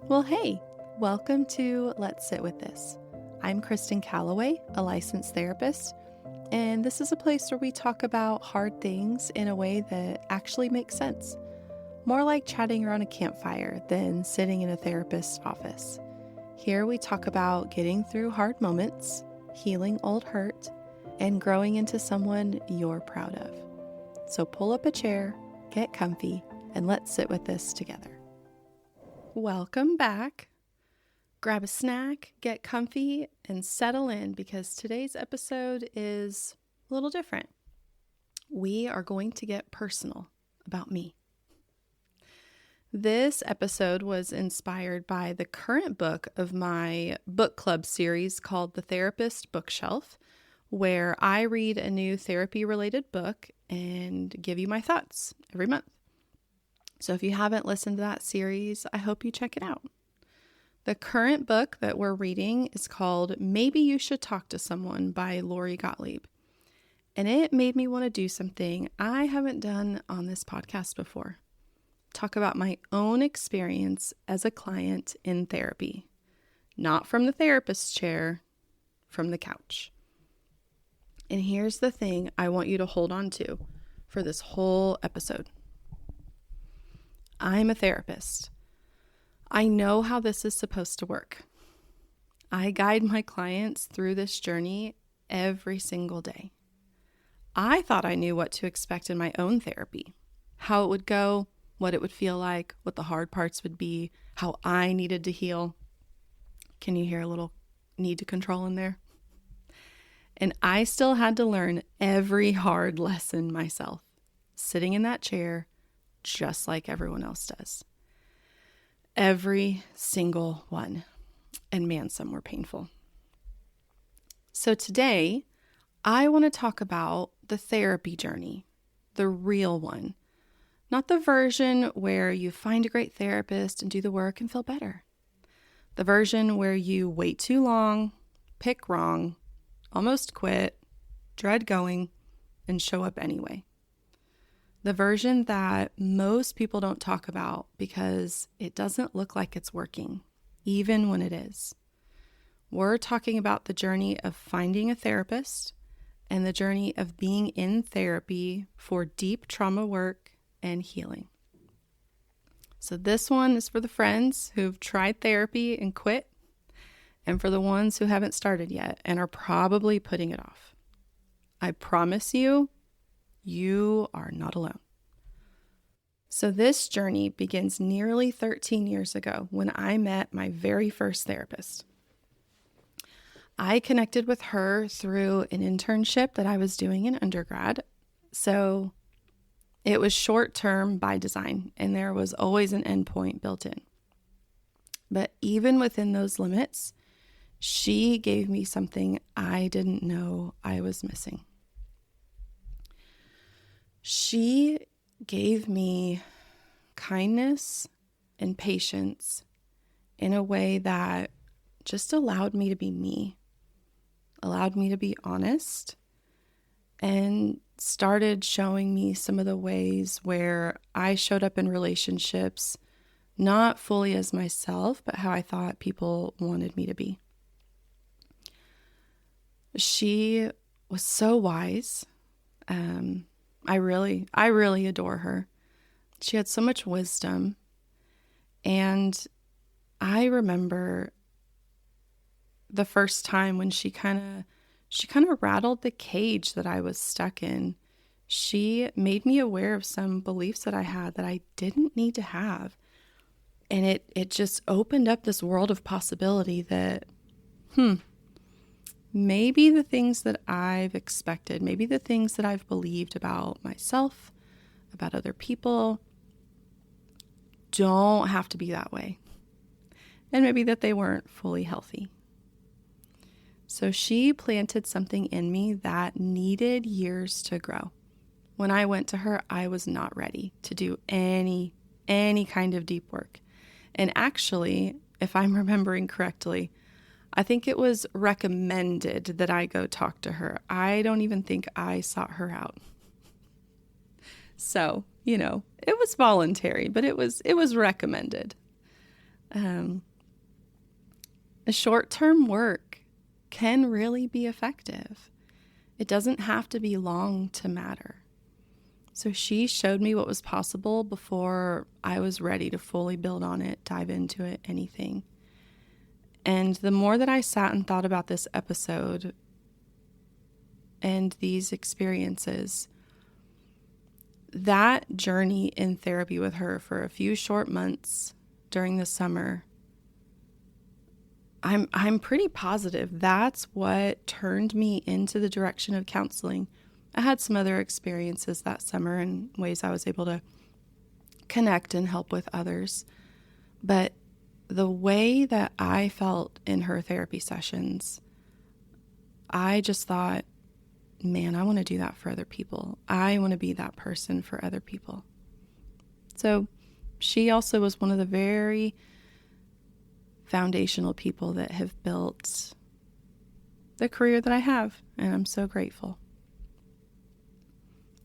Well, hey, welcome to Let's Sit With This. I'm Kristen Calloway, a licensed therapist, and this is a place where we talk about hard things in a way that actually makes sense. More like chatting around a campfire than sitting in a therapist's office. Here we talk about getting through hard moments, healing old hurt, and growing into someone you're proud of. So pull up a chair, get comfy, and let's sit with this together. Welcome back. Grab a snack, get comfy, and settle in because today's episode is a little different. We are going to get personal about me. This episode was inspired by the current book of my book club series called The Therapist Bookshelf, where I read a new therapy-related book and give you my thoughts every month. So if you haven't listened to that series, I hope you check it out. The current book that we're reading is called Maybe You Should Talk to Someone by Lori Gottlieb. And it made me want to do something I haven't done on this podcast before. Talk about my own experience as a client in therapy. Not from the therapist's chair, from the couch. And here's the thing I want you to hold on to for this whole episode. I'm a therapist. I know how this is supposed to work. I guide my clients through this journey every single day. I thought I knew what to expect in my own therapy, how it would go, what it would feel like, what the hard parts would be, how I needed to heal. Can you hear a little need to control in there? And I still had to learn every hard lesson myself, sitting in that chair, just like everyone else does. Every single one. And man, some were painful. So today, I want to talk about the therapy journey, the real one. Not the version where you find a great therapist and do the work and feel better. The version where you wait too long, pick wrong, almost quit, dread going, and show up anyway. The version that most people don't talk about because it doesn't look like it's working, even when it is. We're talking about the journey of finding a therapist and the journey of being in therapy for deep trauma work and healing. So this one is for the friends who've tried therapy and quit, and for the ones who haven't started yet and are probably putting it off. I promise you, you are not alone. So this journey begins nearly 13 years ago when I met my very first therapist. I connected with her through an internship that I was doing in undergrad. So it was short term by design, and there was always an endpoint built in. But even within those limits, she gave me something I didn't know I was missing. She gave me kindness and patience in a way that just allowed me to be me, allowed me to be honest, and started showing me some of the ways where I showed up in relationships not fully as myself, but how I thought people wanted me to be. She was so wise. I really adore her. She had so much wisdom. And I remember the first time when she kind of rattled the cage that I was stuck in. She made me aware of some beliefs that I had that I didn't need to have. And it just opened up this world of possibility that, maybe the things that I've expected, maybe the things that I've believed about myself, about other people, don't have to be that way. And maybe that they weren't fully healthy. So she planted something in me that needed years to grow. When I went to her, I was not ready to do any kind of deep work. And actually, if I'm remembering correctly, I think it was recommended that I go talk to her. I don't even think I sought her out. So, it was voluntary, but it was recommended. Short-term work can really be effective. It doesn't have to be long to matter. So she showed me what was possible before I was ready to fully build on it, dive into it, anything. And the more that I sat and thought about this episode and these experiences, that journey in therapy with her for a few short months during the summer, I'm pretty positive that's what turned me into the direction of counseling. I had some other experiences that summer in ways I was able to connect and help with others. But the way that I felt in her therapy sessions, I just thought, man, I want to do that for other people. I want to be that person for other people. So she also was one of the very foundational people that have built the career that I have, and I'm so grateful.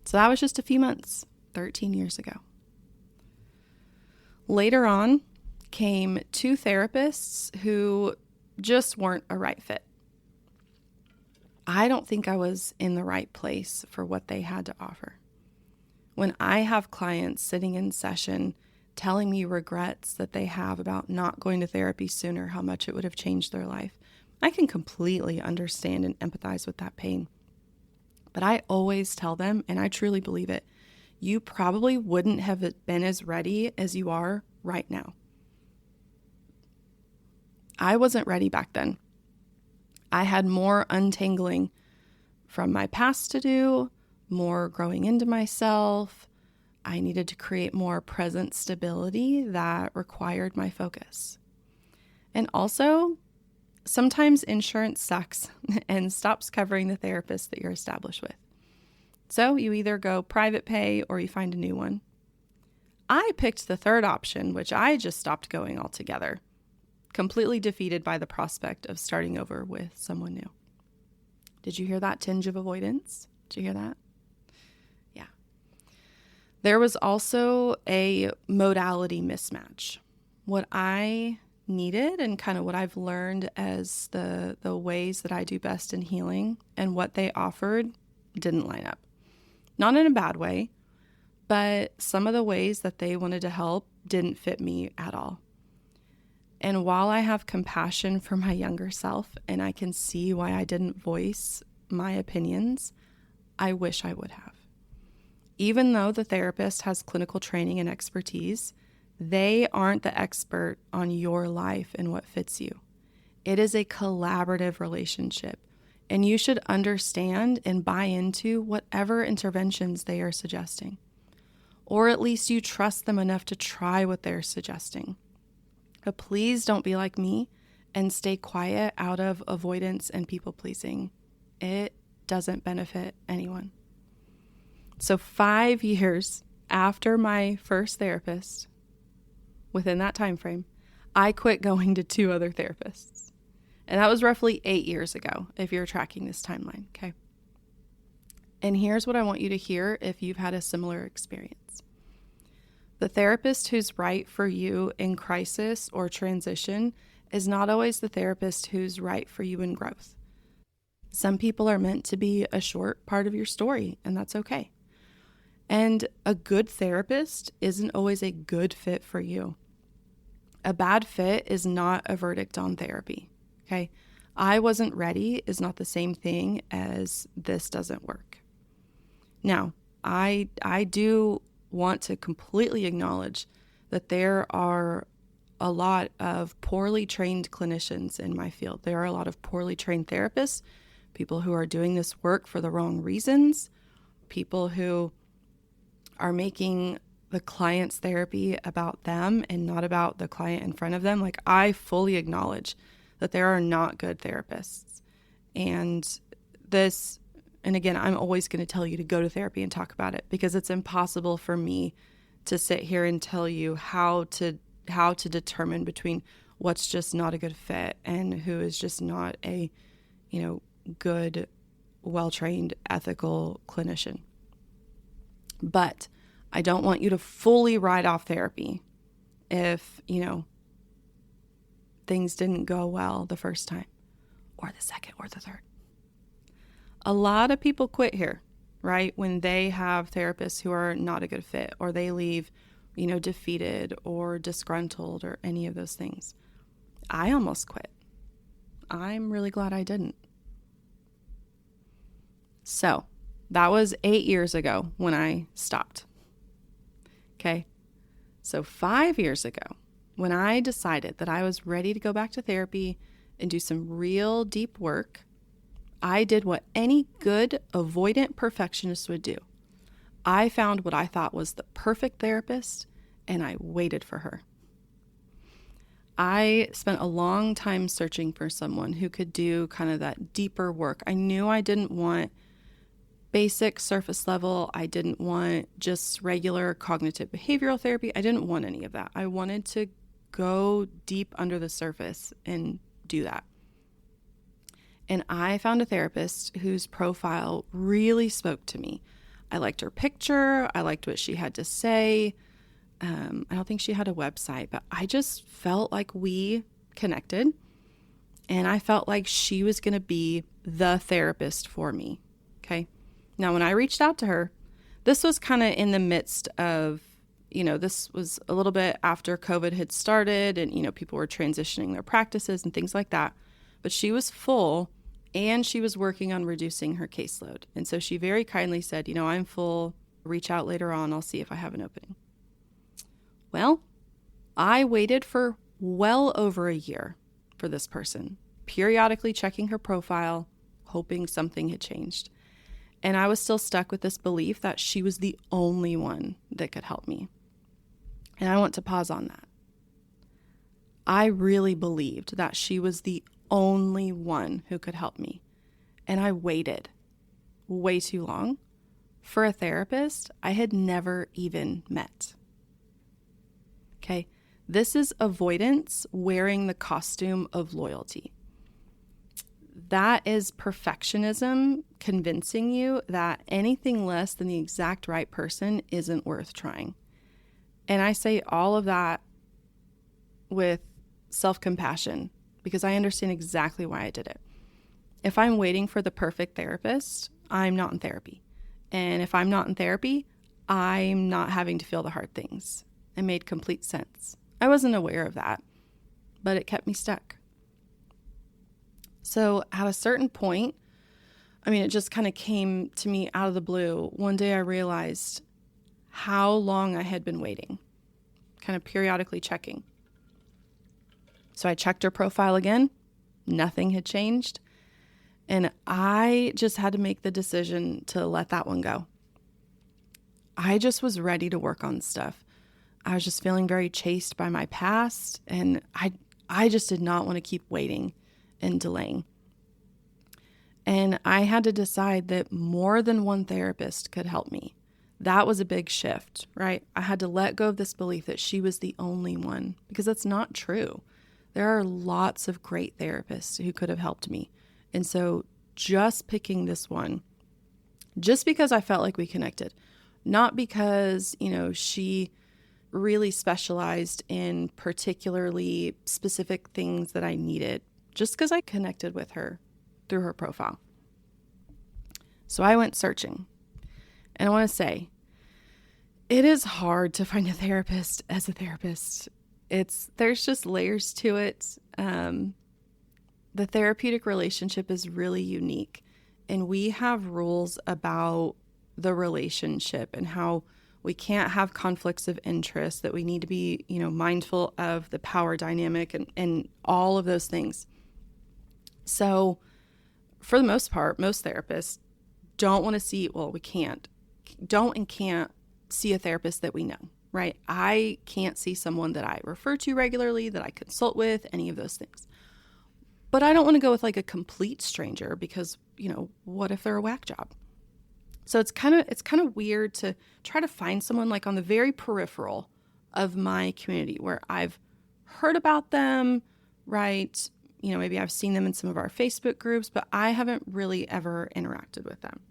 So that was just a few months, 13 years ago. Later on came two therapists who just weren't a right fit. I don't think I was in the right place for what they had to offer. When I have clients sitting in session telling me regrets that they have about not going to therapy sooner, how much it would have changed their life, I can completely understand and empathize with that pain. But I always tell them, and I truly believe it, you probably wouldn't have been as ready as you are right now. I wasn't ready back then. I had more untangling from my past to do, more growing into myself. I needed to create more present stability that required my focus. And also, sometimes insurance sucks and stops covering the therapist that you're established with. So you either go private pay or you find a new one. I picked the third option, which I just stopped going altogether, completely defeated by the prospect of starting over with someone new. Did you hear that tinge of avoidance? Did you hear that? Yeah. There was also a modality mismatch. What I needed and kind of what I've learned as the ways that I do best in healing and what they offered didn't line up. Not in a bad way, but some of the ways that they wanted to help didn't fit me at all. And while I have compassion for my younger self and I can see why I didn't voice my opinions, I wish I would have. Even though the therapist has clinical training and expertise, they aren't the expert on your life and what fits you. It is a collaborative relationship, and you should understand and buy into whatever interventions they are suggesting. Or at least you trust them enough to try what they're suggesting. But please don't be like me and stay quiet out of avoidance and people pleasing. It doesn't benefit anyone. So 5 years after my first therapist, within that time frame, I quit going to 2 other therapists. And that was roughly 8 years ago, if you're tracking this timeline, okay? And here's what I want you to hear if you've had a similar experience. The therapist who's right for you in crisis or transition is not always the therapist who's right for you in growth. Some people are meant to be a short part of your story, and that's okay. And a good therapist isn't always a good fit for you. A bad fit is not a verdict on therapy, okay? I wasn't ready is not the same thing as this doesn't work. Now, I do want to completely acknowledge that there are a lot of poorly trained clinicians in my field. There are a lot of poorly trained therapists, people who are doing this work for the wrong reasons, people who are making the client's therapy about them and not about the client in front of them. Like, I fully acknowledge that there are not good therapists. And again, I'm always going to tell you to go to therapy and talk about it, because it's impossible for me to sit here and tell you how to determine between what's just not a good fit and who is just not a, good, well-trained, ethical clinician. But I don't want you to fully write off therapy if, things didn't go well the first time, or the second, or the third. A lot of people quit here, right? When they have therapists who are not a good fit, or they leave, defeated or disgruntled or any of those things. I almost quit. I'm really glad I didn't. So that was 8 years ago when I stopped. Okay. So 5 years ago, when I decided that I was ready to go back to therapy and do some real deep work, I did what any good avoidant perfectionist would do. I found what I thought was the perfect therapist, and I waited for her. I spent a long time searching for someone who could do kind of that deeper work. I knew I didn't want basic surface level. I didn't want just regular cognitive behavioral therapy. I didn't want any of that. I wanted to go deep under the surface and do that. And I found a therapist whose profile really spoke to me. I liked her picture. I liked what she had to say. I don't think she had a website, but I just felt like we connected. And I felt like she was going to be the therapist for me. Okay. Now, when I reached out to her, this was kind of in the midst of, this was a little bit after COVID had started and, people were transitioning their practices and things like that. But she was full and she was working on reducing her caseload. And so she very kindly said, I'm full. Reach out later on. I'll see if I have an opening. Well, I waited for well over a year for this person, periodically checking her profile, hoping something had changed. And I was still stuck with this belief that she was the only one that could help me. And I want to pause on that. I really believed that she was the only one who could help me. And I waited way too long for a therapist I had never even met. Okay, this is avoidance wearing the costume of loyalty. That is perfectionism convincing you that anything less than the exact right person isn't worth trying. And I say all of that with self-compassion because I understand exactly why I did it. If I'm waiting for the perfect therapist, I'm not in therapy. And if I'm not in therapy, I'm not having to feel the hard things. It made complete sense. I wasn't aware of that, but it kept me stuck. So at a certain point, it just kind of came to me out of the blue. One day I realized how long I had been waiting, kind of periodically checking. So I checked her profile again. Nothing had changed. And I just had to make the decision to let that one go. I just was ready to work on stuff. I was just feeling very chased by my past, and I just did not want to keep waiting and delaying. And I had to decide that more than one therapist could help me. That was a big shift, right? I had to let go of this belief that she was the only one because that's not true. There are lots of great therapists who could have helped me. And so just picking this one, just because I felt like we connected, not because, she really specialized in particularly specific things that I needed, just because I connected with her through her profile. So I went searching. And I want to say, it is hard to find a therapist as a therapist. There's just layers to it. The therapeutic relationship is really unique. And we have rules about the relationship and how we can't have conflicts of interest, that we need to be, mindful of the power dynamic and all of those things. So for the most part, most therapists don't want to see, don't and can't see a therapist that we know, right? I can't see someone that I refer to regularly, that I consult with, any of those things. But I don't want to go with like a complete stranger because, what if they're a whack job? So it's kind of weird to try to find someone like on the very peripheral of my community where I've heard about them, right? Maybe I've seen them in some of our Facebook groups, but I haven't really ever interacted with them.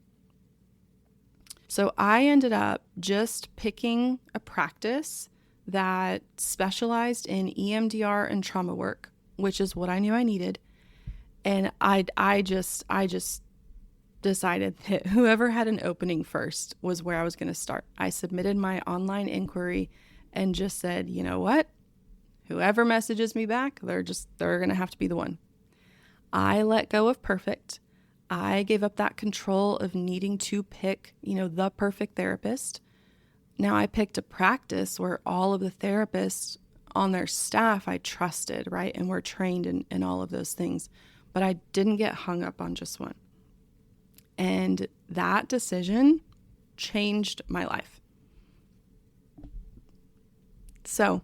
So I ended up just picking a practice that specialized in EMDR and trauma work which is what I knew I needed. And I just decided that whoever had an opening first was where I was going to start. I submitted my online inquiry and just said, you know what? Whoever messages me back, they're going to have to be the one. I let go of perfect. I gave up that control of needing to pick, the perfect therapist. Now I picked a practice where all of the therapists on their staff I trusted, right? And were trained in all of those things. But I didn't get hung up on just one. And that decision changed my life. So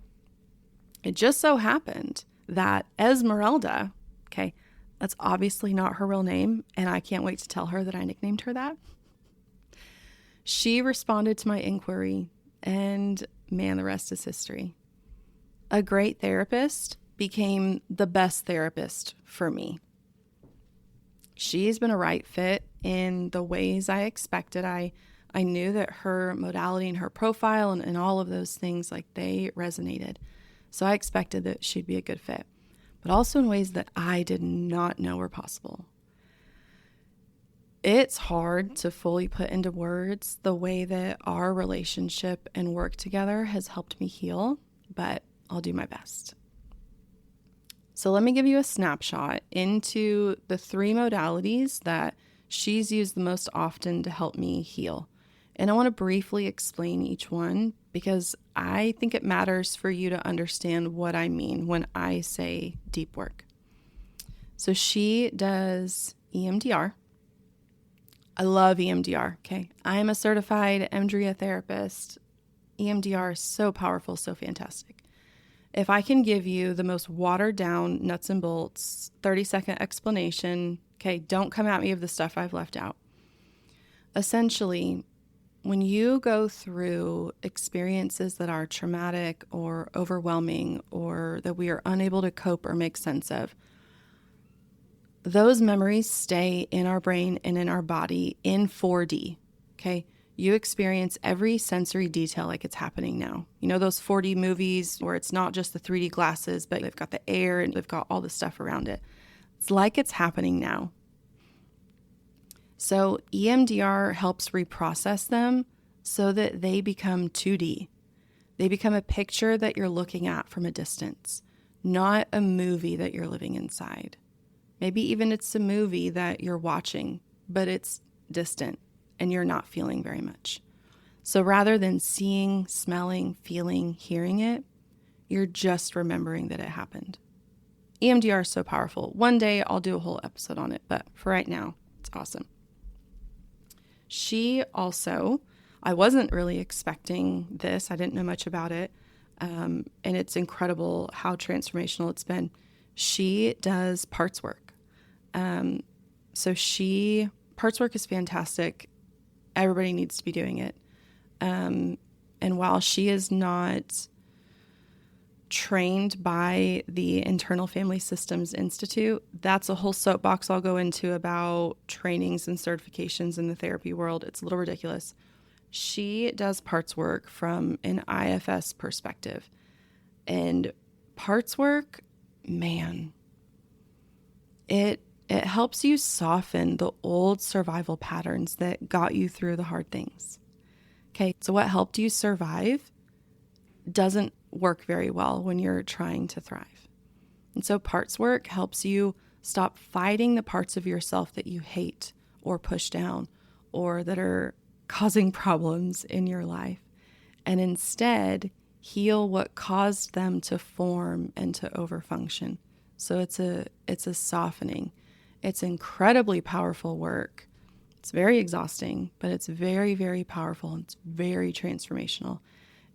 it just so happened that Esmeralda, okay, that's obviously not her real name, and I can't wait to tell her that I nicknamed her that. She responded to my inquiry, and man, the rest is history. A great therapist became the best therapist for me. She's been a right fit in the ways I expected. I knew that her modality and her profile and all of those things, like, they resonated. So I expected that she'd be a good fit, but also in ways that I did not know were possible. It's hard to fully put into words the way that our relationship and work together has helped me heal, but I'll do my best. So let me give you a snapshot into the 3 modalities that she's used the most often to help me heal. And I want to briefly explain each one because I think it matters for you to understand what I mean when I say deep work. So she does EMDR. I love EMDR, okay? I am a certified EMDRIA therapist. EMDR is so powerful, so fantastic. If I can give you the most watered down nuts and bolts, 30-second explanation, okay, don't come at me of the stuff I've left out. Essentially, when you go through experiences that are traumatic or overwhelming or that we are unable to cope or make sense of, those memories stay in our brain and in our body in 4D, okay? You experience every sensory detail like it's happening now. You know those 4D movies where it's not just the 3D glasses, but they've got the air and they've got all the stuff around it. It's like it's happening now. So EMDR helps reprocess them so that they become 2D. They become a picture that you're looking at from a distance, not a movie that you're living inside. Maybe even it's a movie that you're watching, but it's distant and you're not feeling very much. So rather than seeing, smelling, feeling, hearing it, you're just remembering that it happened. EMDR is so powerful. One day I'll do a whole episode on it, but for right now, it's awesome. She also, I wasn't really expecting this. I didn't know much about it. And it's incredible how transformational it's been. She does parts work. Parts work is fantastic. Everybody needs to be doing it. And while she is not trained by the Internal Family Systems Institute, that's a whole soapbox I'll go into about trainings and certifications in the therapy world. It's a little ridiculous. She does parts work from an IFS perspective. And parts work, man, it helps you soften the old survival patterns that got you through the hard things. Okay, so what helped you survive doesn't work very well when you're trying to thrive. And so parts work helps you stop fighting the parts of yourself that you hate or push down or that are causing problems in your life, and instead heal what caused them to form and to overfunction. So it's a softening. It's incredibly powerful work. It's very exhausting, but it's very, very powerful. And it's very transformational.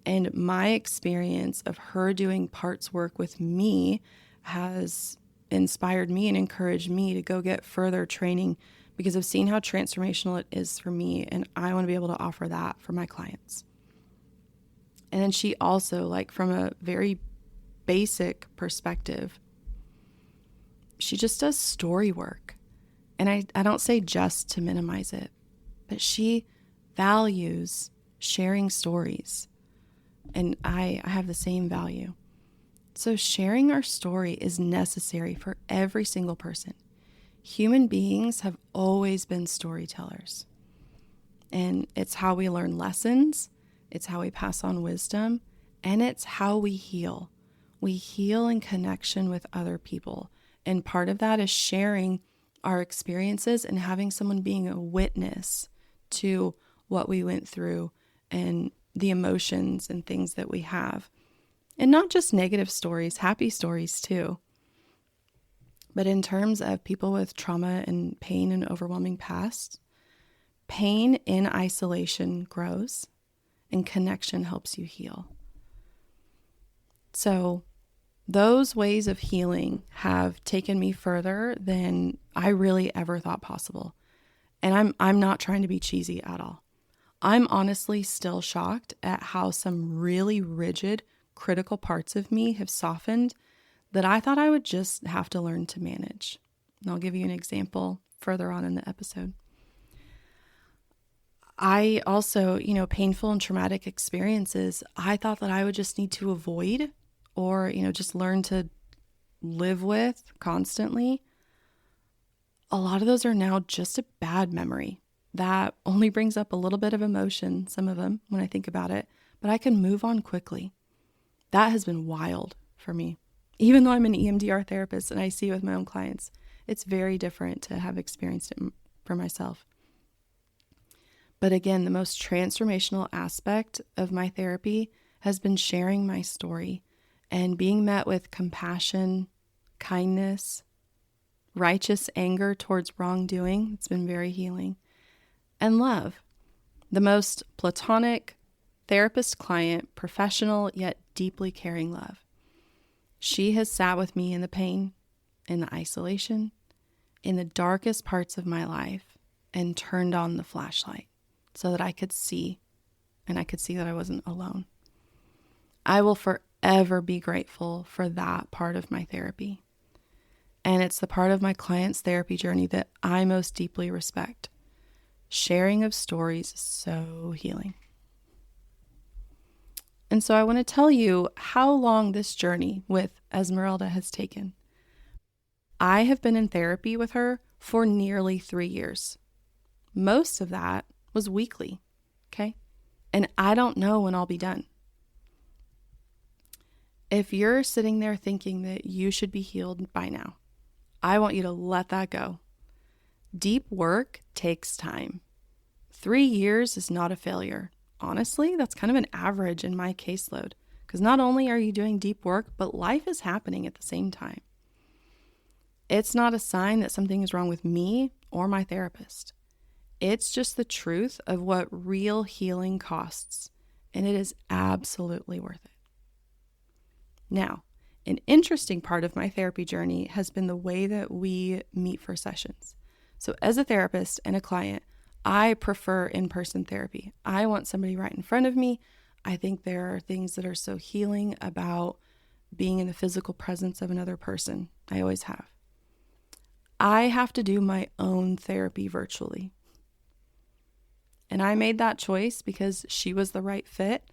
And my experience of her doing parts work with me has inspired me and encouraged me to go get further training because I've seen how transformational it is for me. And I want to be able to offer that for my clients. And then she also, like, from a very basic perspective, she just does story work. And I don't say just to minimize it, but she values sharing stories. And I have the same value. So sharing our story is necessary for every single person. Human beings have always been storytellers. And it's how we learn lessons, it's how we pass on wisdom, and it's how we heal. We heal in connection with other people. And part of that is sharing our experiences and having someone being a witness to what we went through and the emotions and things that we have. And not just negative stories, happy stories too. But in terms of people with trauma and pain and overwhelming past, pain in isolation grows and connection helps you heal. So those ways of healing have taken me further than I really ever thought possible. And I'm not trying to be cheesy at all. I'm honestly still shocked at how some really rigid, critical parts of me have softened that I thought I would just have to learn to manage. And I'll give you an example further on in the episode. I also, painful and traumatic experiences, I thought that I would just need to avoid or, just learn to live with constantly. A lot of those are now just a bad memory that only brings up a little bit of emotion, some of them, when I think about it, but I can move on quickly. That has been wild for me. Even though I'm an EMDR therapist and I see it with my own clients, it's very different to have experienced it for myself. But again, the most transformational aspect of my therapy has been sharing my story and being met with compassion, kindness, righteous anger towards wrongdoing. It's been very healing. And love, the most platonic, therapist-client, professional, yet deeply caring love. She has sat with me in the pain, in the isolation, in the darkest parts of my life, and turned on the flashlight so that I could see, and I could see that I wasn't alone. I will forever be grateful for that part of my therapy. And it's the part of my client's therapy journey that I most deeply respect. Sharing of stories is so healing. And so I want to tell you how long this journey with Esmeralda has taken. I have been in therapy with her for nearly 3 years. Most of that was weekly, okay? And I don't know when I'll be done. If you're sitting there thinking that you should be healed by now, I want you to let that go. Deep work takes time. 3 years is not a failure. Honestly, that's kind of an average in my caseload because not only are you doing deep work, but life is happening at the same time. It's not a sign that something is wrong with me or my therapist. It's just the truth of what real healing costs, and it is absolutely worth it. Now, an interesting part of my therapy journey has been the way that we meet for sessions. So as a therapist and a client, I prefer in-person therapy. I want somebody right in front of me. I think there are things that are so healing about being in the physical presence of another person. I always have. I have to do my own therapy virtually. And I made that choice because she was the right fit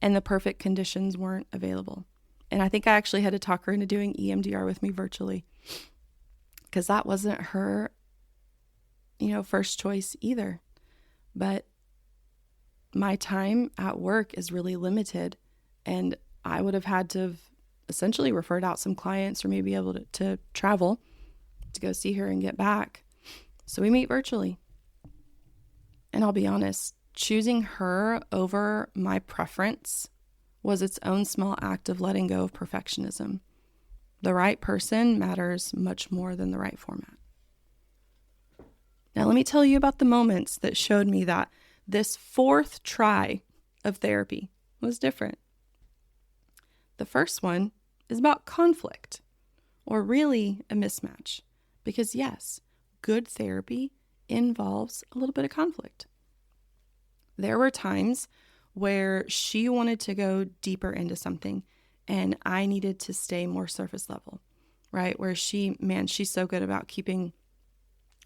and the perfect conditions weren't available. And I think I actually had to talk her into doing EMDR with me virtually because that wasn't her first choice either. But my time at work is really limited, and I would have had to have essentially referred out some clients or maybe able to travel to go see her and get back. So we meet virtually. And I'll be honest, choosing her over my preference was its own small act of letting go of perfectionism. The right person matters much more than the right format. Now, let me tell you about the moments that showed me that this 4th try of therapy was different. The first one is about conflict, or really a mismatch. Because yes, good therapy involves a little bit of conflict. There were times where she wanted to go deeper into something and I needed to stay more surface level, right? Where she's so good about keeping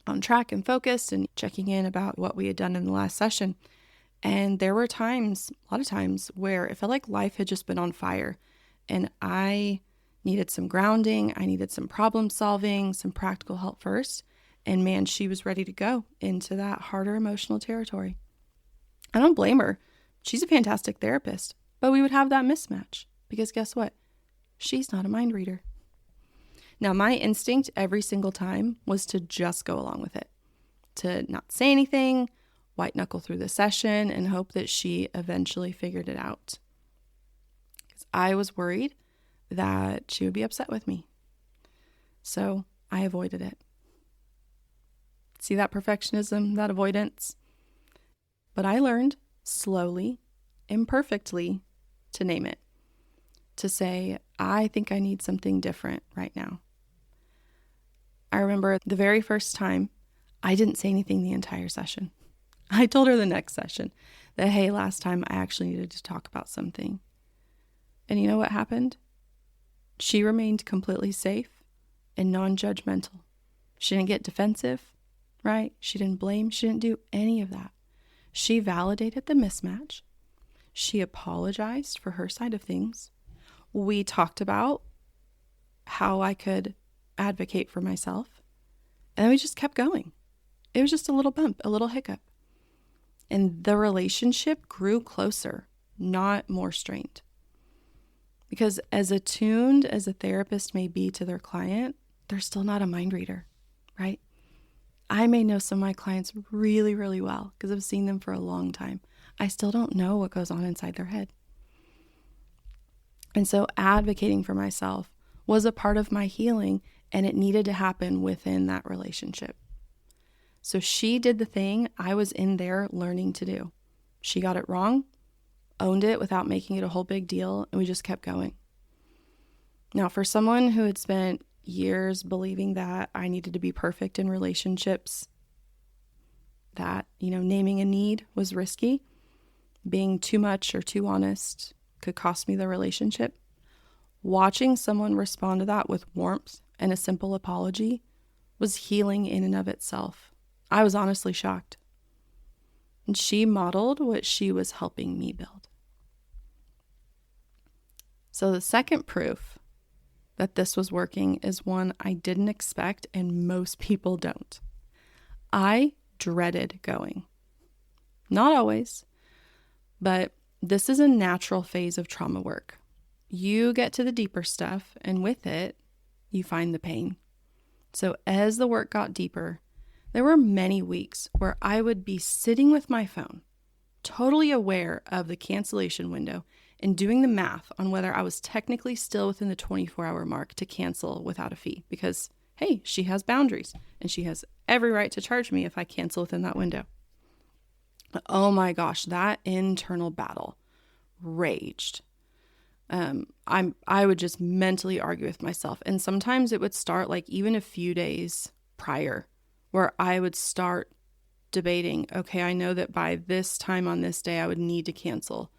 on track and focused and checking in about what we had done in the last session. And there were a lot of times where it felt like life had just been on fire and I needed some grounding. I needed some problem solving, some practical help first. And man, she was ready to go into that harder emotional territory. I don't blame her. She's a fantastic therapist, but we would have that mismatch because guess what? She's not a mind reader. Now, my instinct every single time was to just go along with it, to not say anything, white knuckle through the session, and hope that she eventually figured it out. Because I was worried that she would be upset with me. So I avoided it. See that perfectionism, that avoidance? But I learned slowly, imperfectly, to name it. To say, I think I need something different right now. I remember the very first time, I didn't say anything the entire session. I told her the next session that, hey, last time I actually needed to talk about something. And you know what happened? She remained completely safe and non-judgmental. She didn't get defensive, right? She didn't blame. She didn't do any of that. She validated the mismatch. She apologized for her side of things. We talked about how I could advocate for myself. And we just kept going. It was just a little bump, a little hiccup. And the relationship grew closer, not more strained. Because as attuned as a therapist may be to their client, they're still not a mind reader, right? I may know some of my clients really, really well because I've seen them for a long time. I still don't know what goes on inside their head. And so advocating for myself was a part of my healing, and it needed to happen within that relationship. So she did the thing I was in there learning to do. She got it wrong, owned it without making it a whole big deal, and we just kept going. Now, for someone who had spent years believing that I needed to be perfect in relationships, that, naming a need was risky, being too much or too honest could cost me the relationship, watching someone respond to that with warmth and a simple apology was healing in and of itself. I was honestly shocked. And she modeled what she was helping me build. So the second proof that this was working is one I didn't expect, and most people don't. I dreaded going. Not always, but this is a natural phase of trauma work. You get to the deeper stuff, and with it, you find the pain. So as the work got deeper, there were many weeks where I would be sitting with my phone, totally aware of the cancellation window and doing the math on whether I was technically still within the 24-hour mark to cancel without a fee because, hey, she has boundaries and she has every right to charge me if I cancel within that window. But oh my gosh, that internal battle raged. I would just mentally argue with myself. And sometimes it would start like even a few days prior where I would start debating, okay, I know that by this time on this day, I would need to cancel.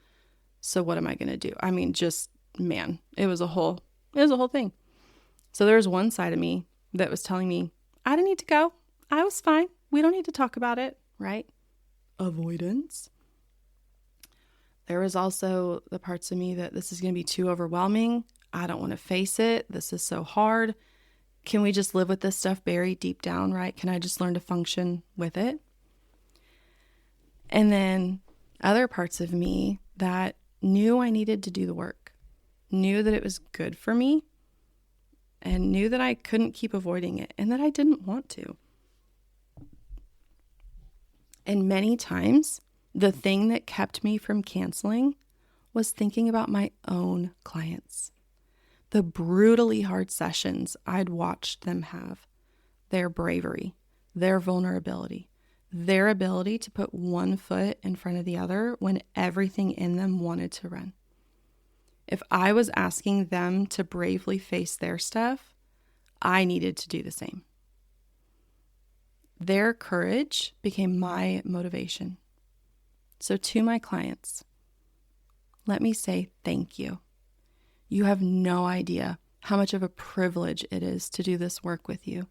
So what am I going to do? I mean, it was a whole thing. So there was one side of me that was telling me, I didn't need to go. I was fine. We don't need to talk about it, right? Avoidance. There was also the parts of me that this is going to be too overwhelming. I don't want to face it. This is so hard. Can we just live with this stuff buried deep down, right? Can I just learn to function with it? And then other parts of me that knew I needed to do the work, knew that it was good for me, and knew that I couldn't keep avoiding it and that I didn't want to. And many times, the thing that kept me from canceling was thinking about my own clients. The brutally hard sessions I'd watched them have, their bravery, their vulnerability, their ability to put one foot in front of the other when everything in them wanted to run. If I was asking them to bravely face their stuff, I needed to do the same. Their courage became my motivation. So to my clients, let me say thank you. You have no idea how much of a privilege it is to do this work with you.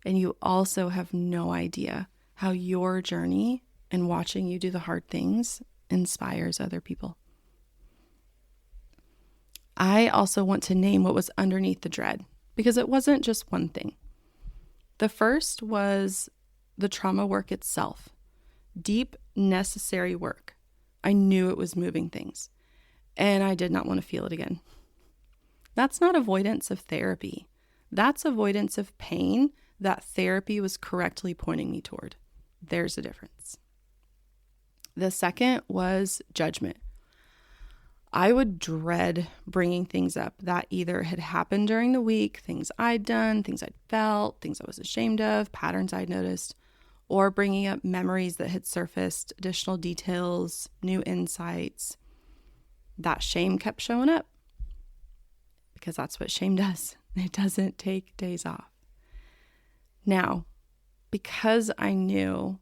And you also have no idea how your journey and watching you do the hard things inspires other people. I also want to name what was underneath the dread because it wasn't just one thing. The first was the trauma work itself. Deep, necessary work. I knew it was moving things, and I did not want to feel it again. That's not avoidance of therapy. That's avoidance of pain that therapy was correctly pointing me toward. There's a difference. The second was judgment. I would dread bringing things up that either had happened during the week, things I'd done, things I'd felt, things I was ashamed of, patterns I'd noticed, or bringing up memories that had surfaced, additional details, new insights. That shame kept showing up because that's what shame does. It doesn't take days off. Now, because I knew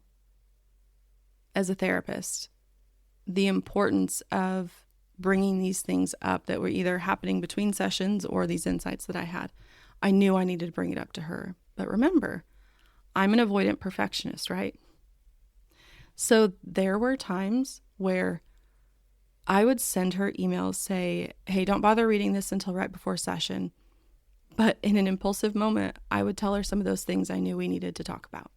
as a therapist the importance of bringing these things up that were either happening between sessions or these insights that I had, I knew I needed to bring it up to her. But remember, I'm an avoidant perfectionist, right? So there were times where I would send her emails, say, hey, don't bother reading this until right before session. But in an impulsive moment, I would tell her some of those things I knew we needed to talk about.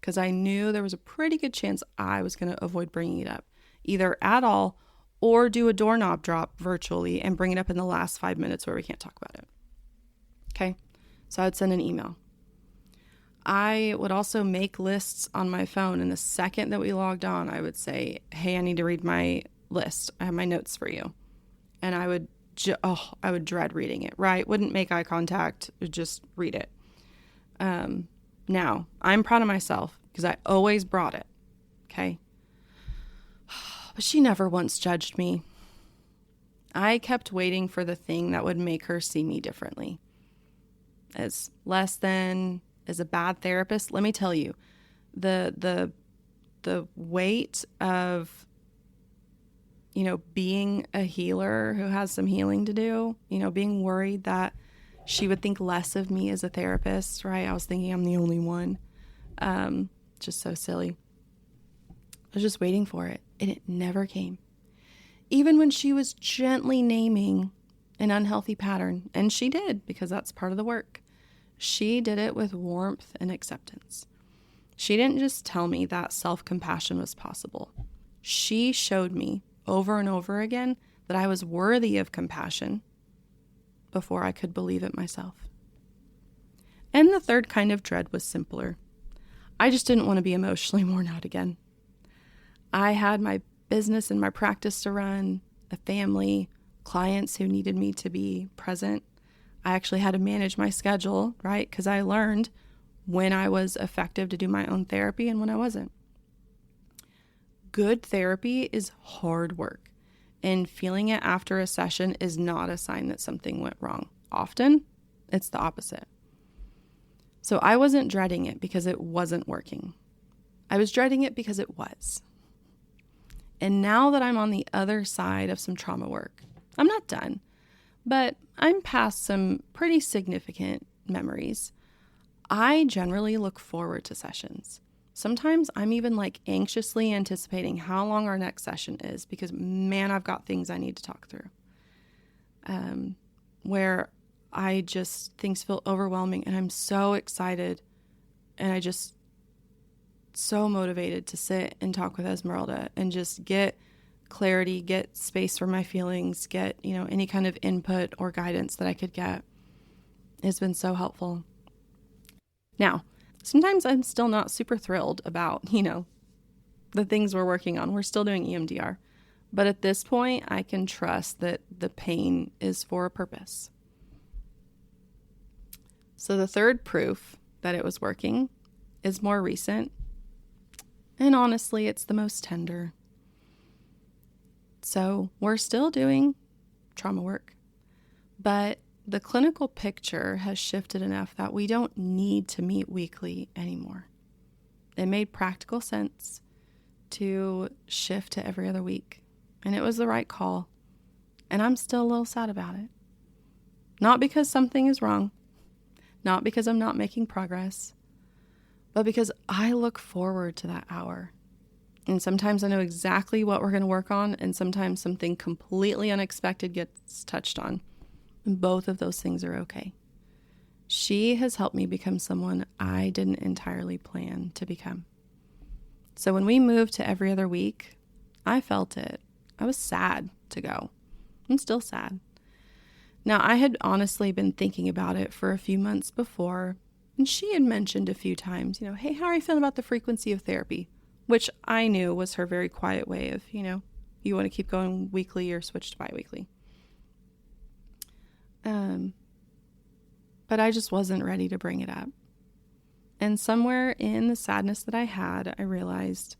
Because I knew there was a pretty good chance I was going to avoid bringing it up, either at all or do a doorknob drop virtually and bring it up in the last 5 minutes where we can't talk about it. Okay, so I'd send an email. I would also make lists on my phone, and the second that we logged on, I would say, hey, I need to read my list. I have my notes for you. And I would dread reading it, right? Wouldn't make eye contact, would just read it. Now, I'm proud of myself because I always brought it, okay? But she never once judged me. I kept waiting for the thing that would make her see me differently. As less than, as a bad therapist, let me tell you, the weight of, being a healer who has some healing to do, being worried that she would think less of me as a therapist, right? I was thinking I'm the only one. Just so silly. I was just waiting for it, and it never came. Even when she was gently naming an unhealthy pattern, and she did, because that's part of the work. She did it with warmth and acceptance. She didn't just tell me that self-compassion was possible. She showed me over and over again that I was worthy of compassion before I could believe it myself. And the third kind of dread was simpler. I just didn't want to be emotionally worn out again. I had my business and my practice to run, a family, clients who needed me to be present. I actually had to manage my schedule, right? Because I learned when I was effective to do my own therapy and when I wasn't. Good therapy is hard work, and feeling it after a session is not a sign that something went wrong. Often, it's the opposite. So I wasn't dreading it because it wasn't working. I was dreading it because it was. And now that I'm on the other side of some trauma work, I'm not done, but I'm past some pretty significant memories. I generally look forward to sessions. Sometimes I'm even anxiously anticipating how long our next session is because, man, I've got things I need to talk through. Where things feel overwhelming and I'm so excited and I just so motivated to sit and talk with Esmeralda and just get clarity, get space for my feelings, get, any kind of input or guidance that I could get. It's been so helpful. Now, sometimes I'm still not super thrilled about, the things we're working on. We're still doing EMDR. But at this point, I can trust that the pain is for a purpose. So the third proof that it was working is more recent. And honestly, it's the most tender. So we're still doing trauma work, but the clinical picture has shifted enough that we don't need to meet weekly anymore. It made practical sense to shift to every other week, and it was the right call. And I'm still a little sad about it. Not because something is wrong, not because I'm not making progress, but because I look forward to that hour. And sometimes I know exactly what we're going to work on, and sometimes something completely unexpected gets touched on. And both of those things are okay. She has helped me become someone I didn't entirely plan to become. So when we moved to every other week, I felt it. I was sad to go. I'm still sad. Now, I had honestly been thinking about it for a few months before, and she had mentioned a few times, hey, how are you feeling about the frequency of therapy? Which I knew was her very quiet way of, you want to keep going weekly or switch to bi-weekly. But I just wasn't ready to bring it up. And somewhere in the sadness that I had, I realized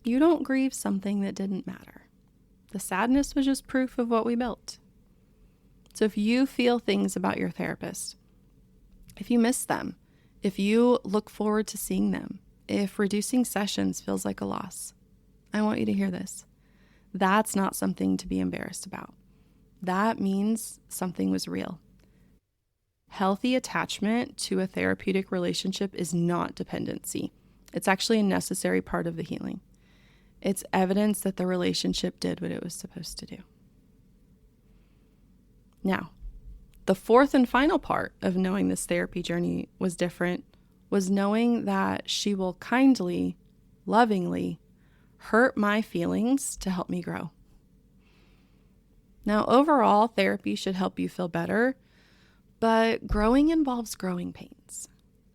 you don't grieve something that didn't matter. The sadness was just proof of what we built. So if you feel things about your therapist, if you miss them, if you look forward to seeing them, if reducing sessions feels like a loss, I want you to hear this. That's not something to be embarrassed about. That means something was real. Healthy attachment to a therapeutic relationship is not dependency. It's actually a necessary part of the healing. It's evidence that the relationship did what it was supposed to do. Now, the fourth and final part of knowing this therapy journey was different was knowing that she will kindly, lovingly hurt my feelings to help me grow. Now, overall, therapy should help you feel better, but growing involves growing pains.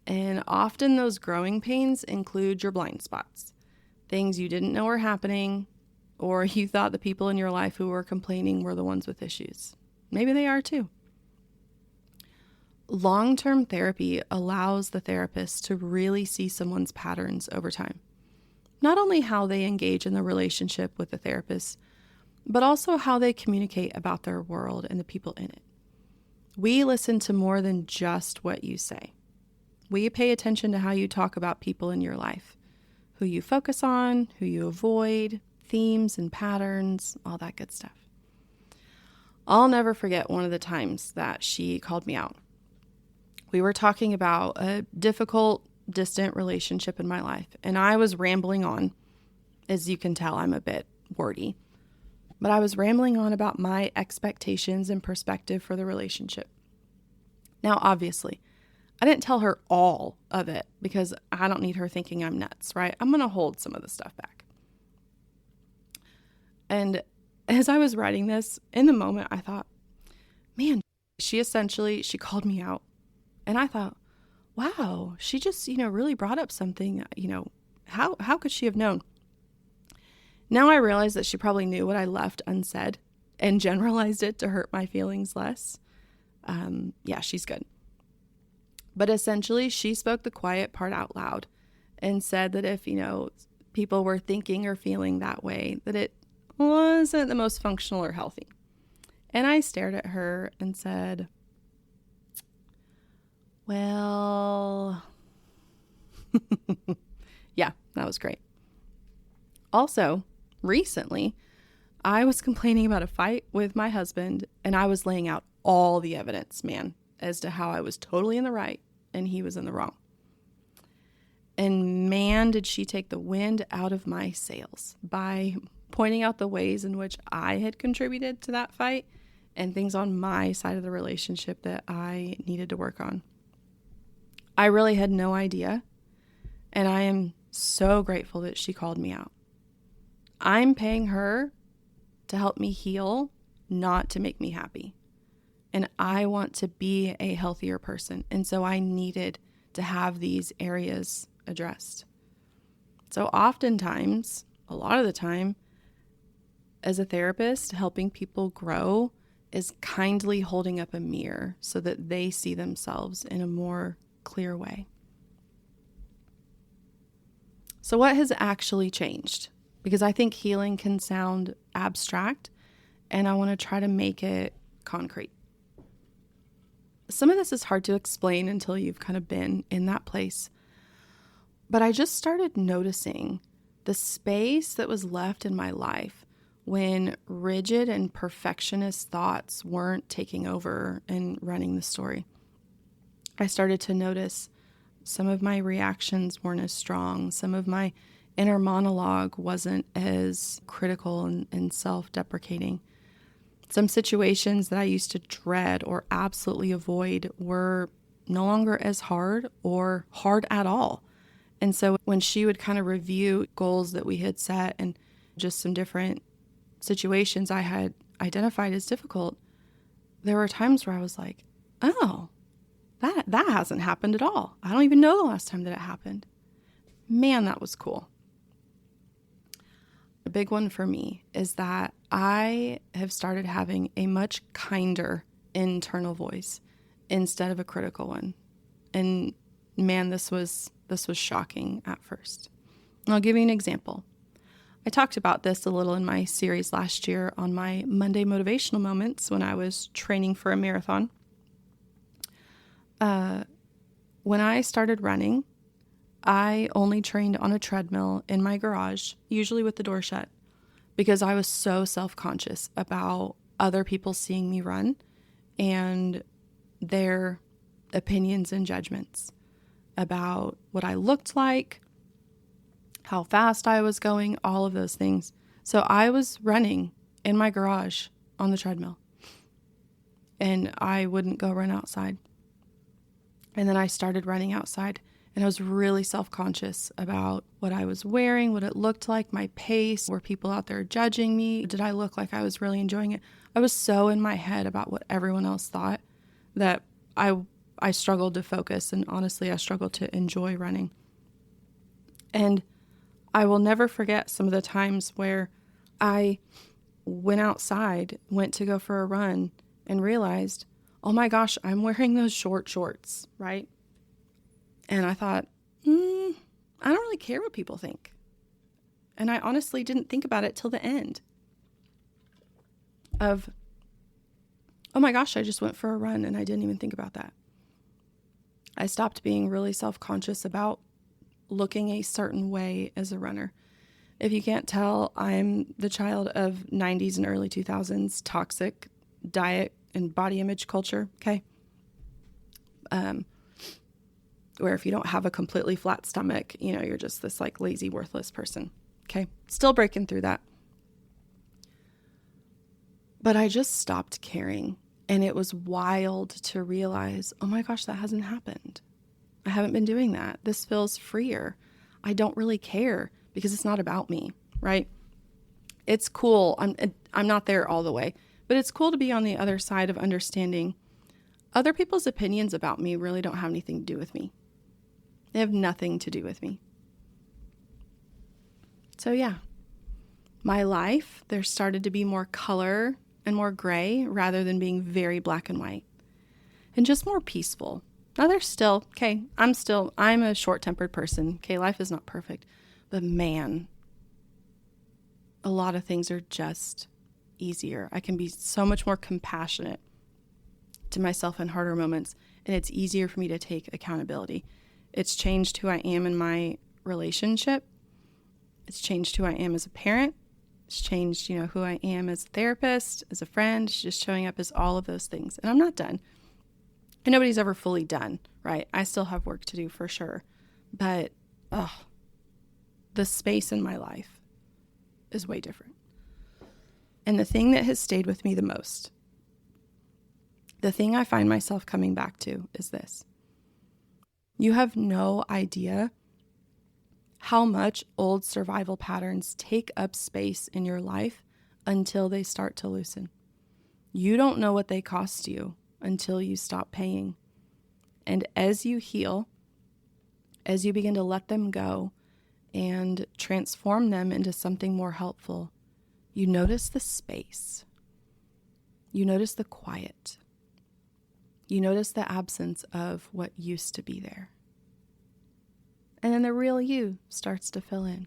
And often those growing pains include your blind spots, things you didn't know were happening, or you thought the people in your life who were complaining were the ones with issues. Maybe they are too. Long-term therapy allows the therapist to really see someone's patterns over time. Not only how they engage in the relationship with the therapist, but also how they communicate about their world and the people in it. We listen to more than just what you say. We pay attention to how you talk about people in your life, who you focus on, who you avoid, themes and patterns, all that good stuff. I'll never forget one of the times that she called me out. We were talking about a difficult, distant relationship in my life, and I was rambling on. As you can tell, I'm a bit wordy. But I was rambling on about my expectations and perspective for the relationship. Now, obviously, I didn't tell her all of it because I don't need her thinking I'm nuts, right? I'm going to hold some of the stuff back. And as I was writing this, in the moment, I thought, man, she called me out. And I thought, wow, she just, really brought up something, how could she have known? Now I realize that she probably knew what I left unsaid and generalized it to hurt my feelings less. Yeah, she's good. But essentially, she spoke the quiet part out loud and said that if, people were thinking or feeling that way, that it wasn't the most functional or healthy. And I stared at her and said, well, yeah, that was great. Also, recently, I was complaining about a fight with my husband, and I was laying out all the evidence, as to how I was totally in the right and he was in the wrong. And man, did she take the wind out of my sails by pointing out the ways in which I had contributed to that fight and things on my side of the relationship that I needed to work on. I really had no idea, and I am so grateful that she called me out. I'm paying her to help me heal, not to make me happy. And I want to be a healthier person. And so I needed to have these areas addressed. So oftentimes, a lot of the time, as a therapist, helping people grow is kindly holding up a mirror so that they see themselves in a more clear way. So what has actually changed? Because I think healing can sound abstract, and I want to try to make it concrete. Some of this is hard to explain until you've kind of been in that place. But I just started noticing the space that was left in my life when rigid and perfectionist thoughts weren't taking over and running the story. I started to notice some of my reactions weren't as strong. Some of my inner monologue wasn't as critical and self-deprecating. Some situations that I used to dread or absolutely avoid were no longer as hard or hard at all. And so when she would kind of review goals that we had set and just some different situations I had identified as difficult, there were times where I was like, oh, that hasn't happened at all. I don't even know the last time that it happened. Man, that was cool. A big one for me is that I have started having a much kinder internal voice instead of a critical one. And man, this was shocking at first. And I'll give you an example. I talked about this a little in my series last year on my Monday motivational moments when I was training for a marathon. When I started running, I only trained on a treadmill in my garage, usually with the door shut, because I was so self-conscious about other people seeing me run and their opinions and judgments about what I looked like, how fast I was going, all of those things. So I was running in my garage on the treadmill, and I wouldn't go run outside. And then I started running outside, and I was really self-conscious about what I was wearing, what it looked like, my pace. Were people out there judging me? Did I look like I was really enjoying it? I was so in my head about what everyone else thought that I struggled to focus, and honestly, I struggled to enjoy running. And I will never forget some of the times where I went outside, went to go for a run, and realized, oh my gosh, I'm wearing those short shorts, right? And I thought, I don't really care what people think. And I honestly didn't think about it till the end of, oh my gosh, I just went for a run and I didn't even think about that. I stopped being really self-conscious about looking a certain way as a runner. If you can't tell, I'm the child of 90s and early 2000s toxic diet and body image culture, okay? Where if you don't have a completely flat stomach, you're just this like lazy, worthless person, okay? Still breaking through that. But I just stopped caring, and it was wild to realize, oh my gosh, that hasn't happened. I haven't been doing that. This feels freer. I don't really care because it's not about me, right? It's cool. I'm not there all the way, but it's cool to be on the other side of understanding other people's opinions about me really don't have anything to do with me. They have nothing to do with me. So yeah, my life, there started to be more color and more gray rather than being very black and white, and just more peaceful. Now there's still, I'm a short-tempered person. Okay, life is not perfect, but man, a lot of things are just easier. I can be so much more compassionate to myself in harder moments, and it's easier for me to take accountability. It's changed who I am in my relationship. It's changed who I am as a parent. It's changed, who I am as a therapist, as a friend, just showing up as all of those things. And I'm not done. And nobody's ever fully done, right? I still have work to do for sure. But, the space in my life is way different. And the thing that has stayed with me the most, the thing I find myself coming back to is this. You have no idea how much old survival patterns take up space in your life until they start to loosen. You don't know what they cost you until you stop paying. And as you heal, as you begin to let them go and transform them into something more helpful, you notice the space. You notice the quiet. You notice the absence of what used to be there. And then the real you starts to fill in.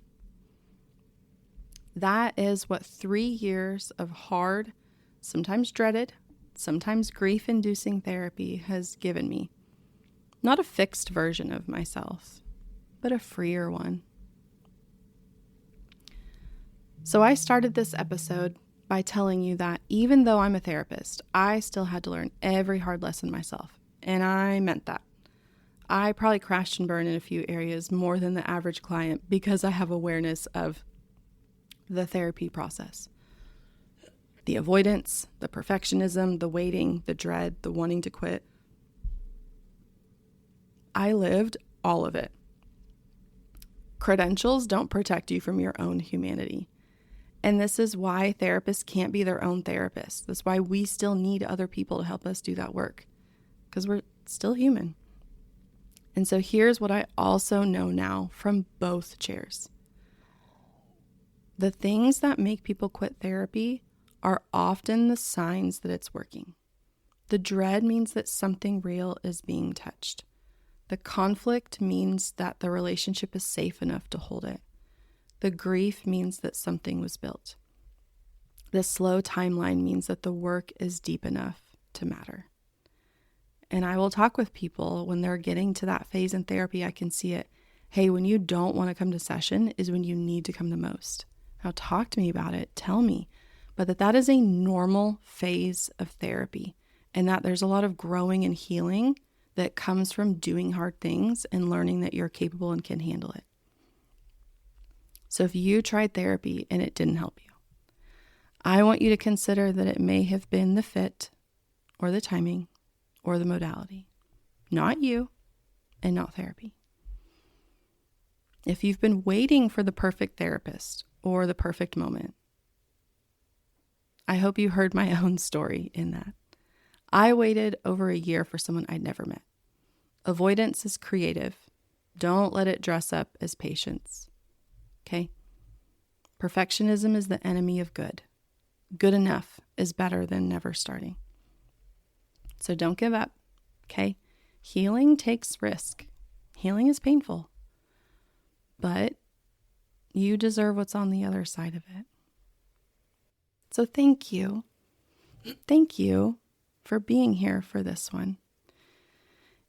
That is what 3 years of hard, sometimes dreaded, sometimes grief-inducing therapy has given me. Not a fixed version of myself, but a freer one. So I started this episode by telling you that even though I'm a therapist, I still had to learn every hard lesson myself. And I meant that. I probably crashed and burned in a few areas more than the average client because I have awareness of the therapy process. The avoidance, the perfectionism, the waiting, the dread, the wanting to quit. I lived all of it. Credentials don't protect you from your own humanity. And this is why therapists can't be their own therapists. That's why we still need other people to help us do that work, because we're still human. And so here's what I also know now from both chairs. The things that make people quit therapy are often the signs that it's working. The dread means that something real is being touched. The conflict means that the relationship is safe enough to hold it. The grief means that something was built. The slow timeline means that the work is deep enough to matter. And I will talk with people when they're getting to that phase in therapy. I can see it. Hey, when you don't want to come to session is when you need to come the most. Now talk to me about it. Tell me. But that is a normal phase of therapy, and that there's a lot of growing and healing that comes from doing hard things and learning that you're capable and can handle it. So if you tried therapy and it didn't help you, I want you to consider that it may have been the fit or the timing or the modality, not you and not therapy. If you've been waiting for the perfect therapist or the perfect moment, I hope you heard my own story in that. I waited over a year for someone I'd never met. Avoidance is creative. Don't let it dress up as patience. Okay? Perfectionism is the enemy of good. Good enough is better than never starting. So don't give up. Okay? Healing takes risk. Healing is painful. But you deserve what's on the other side of it. So thank you. Thank you for being here for this one.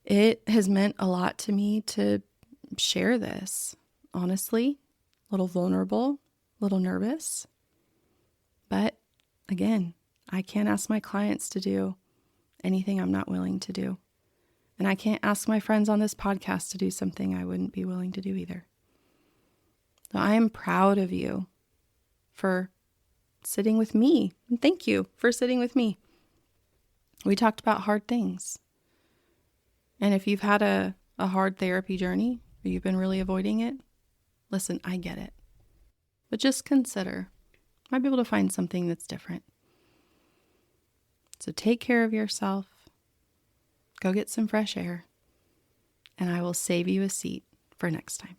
It has meant a lot to me to share this. Honestly, a little vulnerable, a little nervous. But again, I can't ask my clients to do anything I'm not willing to do. And I can't ask my friends on this podcast to do something I wouldn't be willing to do either. So I am proud of you for sitting with me. And thank you for sitting with me. We talked about hard things. And if you've had a hard therapy journey, or you've been really avoiding it, listen, I get it. But just consider, might be able to find something that's different. So take care of yourself. Go get some fresh air. And I will save you a seat for next time.